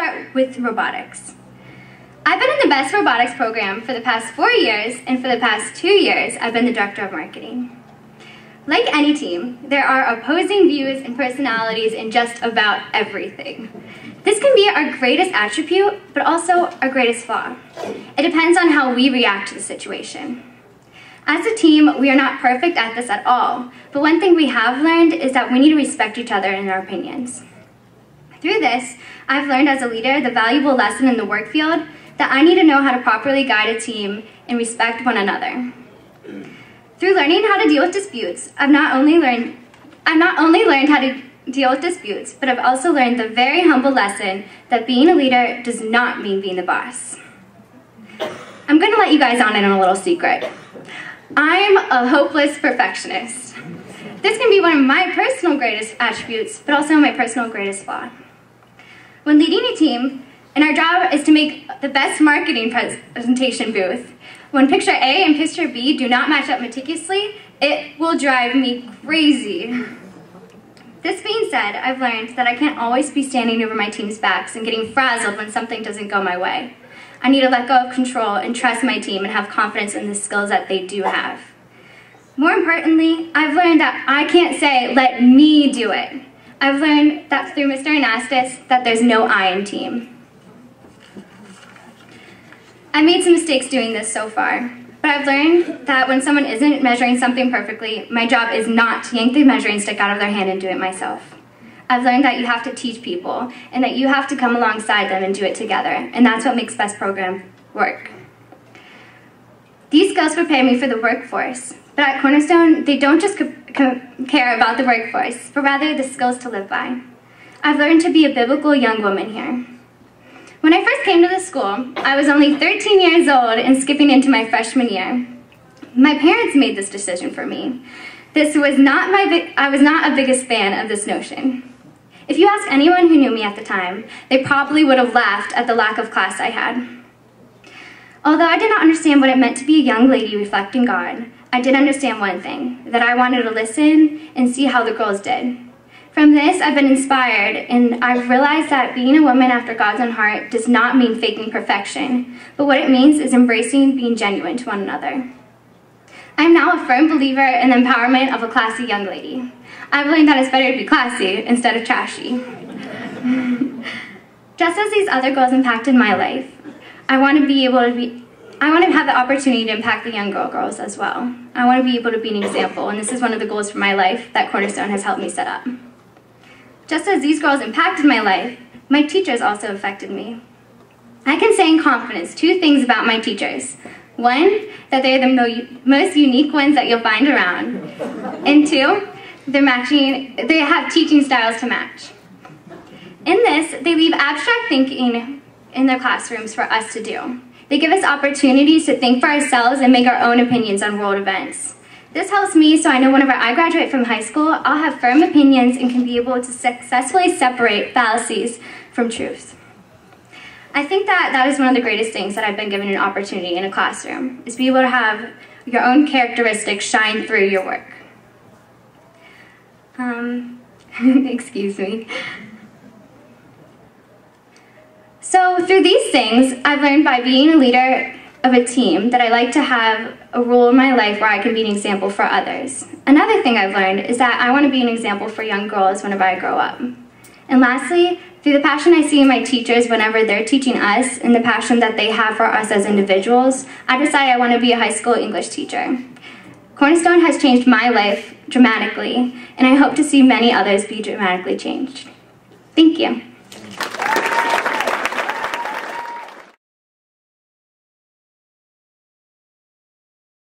start with robotics. I've been in the BEST robotics program for the past 4 years, and for the past 2 years, I've been the director of marketing. Like any team, there are opposing views and personalities in just about everything. This can be our greatest attribute, but also our greatest flaw. It depends on how we react to the situation. As a team, we are not perfect at this at all, but one thing we have learned is that we need to respect each other and our opinions. Through this, I've learned as a leader the valuable lesson in the work field that I need to know how to properly guide a team and respect one another. Through learning how to deal with disputes, I've not only learned how to deal with disputes, but I've also learned the very humble lesson that being a leader does not mean being the boss. I'm going to let you guys on in a little secret. I'm a hopeless perfectionist. This can be one of my personal greatest attributes, but also my personal greatest flaw. When leading a team, and our job is to make the best marketing presentation booth, when picture A and picture B do not match up meticulously, it will drive me crazy. This being said, I've learned that I can't always be standing over my team's backs and getting frazzled when something doesn't go my way. I need to let go of control and trust my team and have confidence in the skills that they do have. More importantly, I've learned that I can't say, "Let me do it." I've learned that through Mr. Anastas that there's no I in team. I've made some mistakes doing this so far, but I've learned that when someone isn't measuring something perfectly, my job is not to yank the measuring stick out of their hand and do it myself. I've learned that you have to teach people and that you have to come alongside them and do it together, and that's what makes BEST program work. These skills prepare me for the workforce, but at Cornerstone, they don't just care about the workforce, but rather the skills to live by. I've learned to be a biblical young woman here. When I first came to this school, I was only 13 years old and skipping into my freshman year. My parents made this decision for me. I was not a biggest fan of this notion. If you ask anyone who knew me at the time, they probably would have laughed at the lack of class I had. Although I did not understand what it meant to be a young lady reflecting God, I did understand one thing, that I wanted to listen and see how the girls did. From this, I've been inspired, and I've realized that being a woman after God's own heart does not mean faking perfection, but what it means is embracing being genuine to one another. I am now a firm believer in the empowerment of a classy young lady. I've learned that it's better to be classy instead of trashy. Just as these other girls impacted my life, I want to have the opportunity to impact the young girls as well. I want to be able to be an example, and this is one of the goals for my life that Cornerstone has helped me set up. Just as these girls impacted my life, my teachers also affected me. I can say in confidence 2 things about my teachers. 1, that they're the most unique ones that you'll find around. And 2, they have teaching styles to match. In this, they leave abstract thinking in their classrooms for us to do. They give us opportunities to think for ourselves and make our own opinions on world events. This helps me so I know whenever I graduate from high school, I'll have firm opinions and can be able to successfully separate fallacies from truths. I think that is one of the greatest things that I've been given an opportunity in a classroom, is be able to have your own characteristics shine through your work. Excuse me. So through these things, I've learned by being a leader of a team that I like to have a role in my life where I can be an example for others. Another thing I've learned is that I want to be an example for young girls whenever I grow up. And lastly, through the passion I see in my teachers whenever they're teaching us and the passion that they have for us as individuals, I decide I want to be a high school English teacher. Cornerstone has changed my life dramatically, and I hope to see many others be dramatically changed. Thank you.